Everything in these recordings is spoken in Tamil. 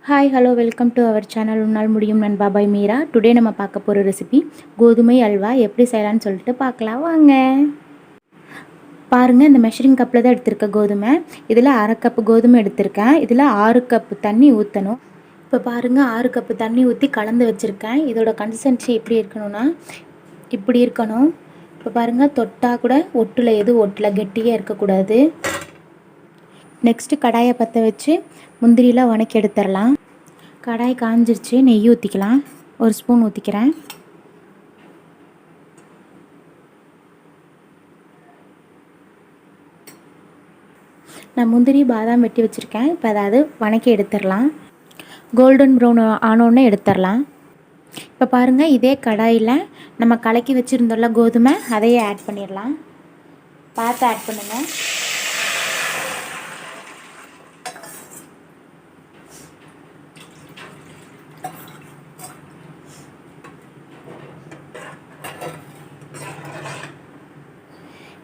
Hi, hello, welcome to our channel Unnal Mudiyum Nanba by Meera. Today நம்ம பார்க்க போற ரெசிபி கோதுமை அல்வா எப்படி செய்யலாம்னு சொல்லிட்டு பார்க்கலாம் வாங்க. பாருங்க, இந்த மெஷரிங் கப்பில் தான் எடுத்திருக்கேன் கோதுமை. இதில் 1/2 கப் கோதுமை எடுத்திருக்கேன். இதில் 6 கப் தண்ணி ஊற்றணும். இப்போ பாருங்கள், 6 கப் தண்ணி ஊற்றி கலந்து வச்சுருக்கேன். இதோட கன்சிஸ்டன்சி எப்படி இருக்கணும்னா இப்படி இருக்கணும். இப்போ பாருங்கள், தொட்டால் கூட எதுவும் ஒட்டலை, கெட்டியாக இருக்கக்கூடாது. நெக்ஸ்ட்டு கடாயை பற்ற வச்சு முந்திரிலாம் வணக்கி எடுத்துடலாம். கடாய் காஞ்சிருச்சு, நெய் ஊற்றிக்கலாம். 1 ஸ்பூன் ஊற்றிக்கிறேன். நான் முந்திரி பாதாம் வெட்டி வச்சுருக்கேன். இப்போ அதாவது வணக்கி எடுத்துடலாம். கோல்டன் ப்ரௌன் ஆனோடனே எடுத்துடலாம். இப்போ பாருங்கள், இதே கடாயில் நம்ம கலக்கி வச்சுருந்தோம்ல கோதுமை, அதையே ஆட் பண்ணிடலாம். பார்த்து ஆட் பண்ணுங்கள்.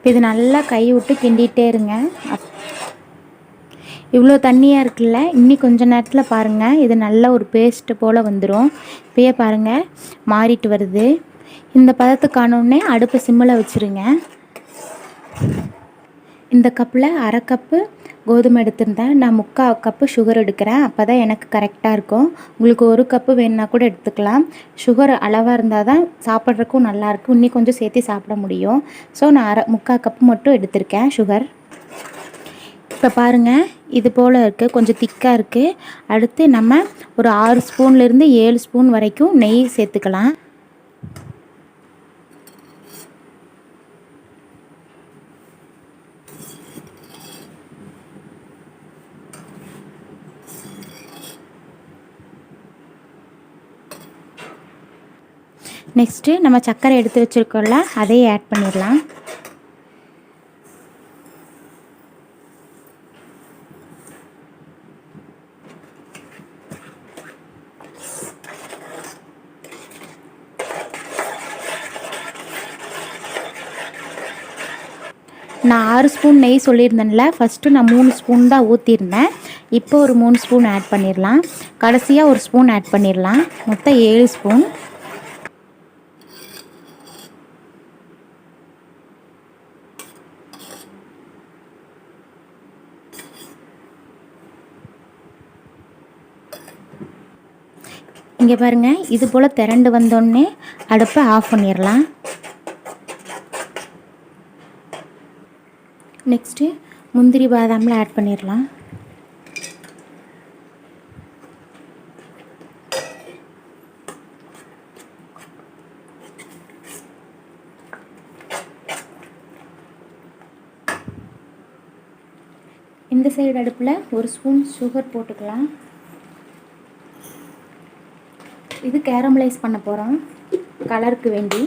இது நல்லா கை விட்டு கிண்டிகிட்டே இருங்க. இவ்வளோ தண்ணியாக இருக்குல்ல, இன்னி கொஞ்சம் நேரத்தில் பாருங்கள், இது நல்ல ஒரு பேஸ்ட்டு போல் வந்துடும். இப்போயே பாருங்கள் மாறிட்டு வருது. இந்த பதத்துக்கானோடனே அடுப்பை சிம்மில் வச்சுருங்க. இந்த கப்பில் 1/2 கப்பு கோதுமை எடுத்திருந்தேன். நான் 3/4 கப்பு சுகர் எடுக்கிறேன். அப்போ தான் எனக்கு கரெக்டாக இருக்கும். உங்களுக்கு 1 கப்பு வேணுன்னா கூட எடுத்துக்கலாம். சுகர் அளவாக இருந்தால் தான் சாப்பிட்றதுக்கும் நல்லாயிருக்கும். இன்னும் கொஞ்சம் சேர்த்து சாப்பிட முடியும். ஸோ நான் 3/4 கப்பு மட்டும் எடுத்திருக்கேன் சுகர். இப்போ பாருங்கள், இது போல் இருக்குது, கொஞ்சம் திக்காக இருக்குது. அடுத்து நம்ம ஒரு 6 ஸ்பூன்லேருந்து 7 ஸ்பூன் வரைக்கும் நெய் சேர்த்துக்கலாம். நெக்ஸ்ட்டு நம்ம சர்க்கரை எடுத்து வச்சுருக்கோம்ல, அதையே ஆட் பண்ணிடலாம். நான் 6 ஸ்பூன் நெய் சொல்லியிருந்தேன்ல, ஃபஸ்ட்டு நான் 3 ஸ்பூன் தான் ஊற்றிருந்தேன். இப்போ ஒரு 3 ஸ்பூன் ஆட் பண்ணிடலாம். கடைசியாக 1 ஸ்பூன் ஆட் பண்ணிடலாம். மொத்தம் 7 ஸ்பூன். இங்கே பாருங்கள், இது போல் திரண்டு வந்தோடனே அடுப்பை ஆஃப் பண்ணிடலாம். நெக்ஸ்ட்டு முந்திரி பாதாமில் ஆட் பண்ணிடலாம். இந்த சைடு அடுப்பில் 1 ஸ்பூன் சுகர் போட்டுக்கலாம். இது கேரமலைஸ் பண்ண போகிறோம் கலருக்கு வேண்டி.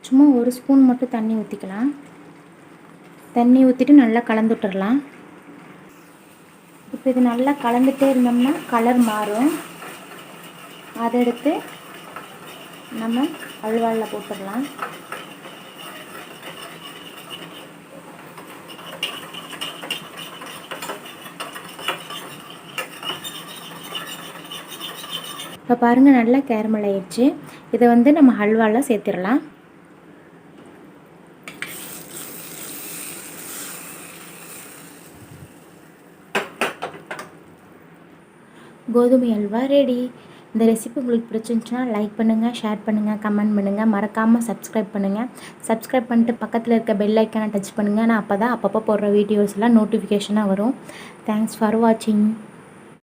சும்மா 1 ஸ்பூன் மட்டும் தண்ணி ஊற்றிக்கலாம். தண்ணி ஊற்றிட்டு நல்லா கலந்து விட்டுறலாம். இப்போ இது நல்லா கலந்துகிட்டே இருந்தோம்னா கலர் மாறும். அதை எடுத்து நம்ம அல்வாவில் போட்டுடலாம். இப்போ பாருங்கள், நல்லா கேரமல் ஆயிடுச்சு. இதை நம்ம ஹல்வாவில் சேர்த்துடலாம். கோதுமை அல்வா ரெடி. இந்த ரெசிபி உங்களுக்கு பிடிச்சிருந்துச்சுன்னா லைக் பண்ணுங்கள், ஷேர் பண்ணுங்கள், கமெண்ட் பண்ணுங்கள். மறக்காமல் சப்ஸ்கிரைப் பண்ணுங்கள். சப்ஸ்கிரைப் பண்ணிட்டு பக்கத்தில் இருக்க பெல் ஐக்கானை டச் பண்ணுங்கள். நான் அப்போ தான் அப்பப்போ போடுற வீடியோஸ்லாம் நோட்டிஃபிகேஷனாக வரும். தேங்க்ஸ் ஃபார் வாட்சிங்.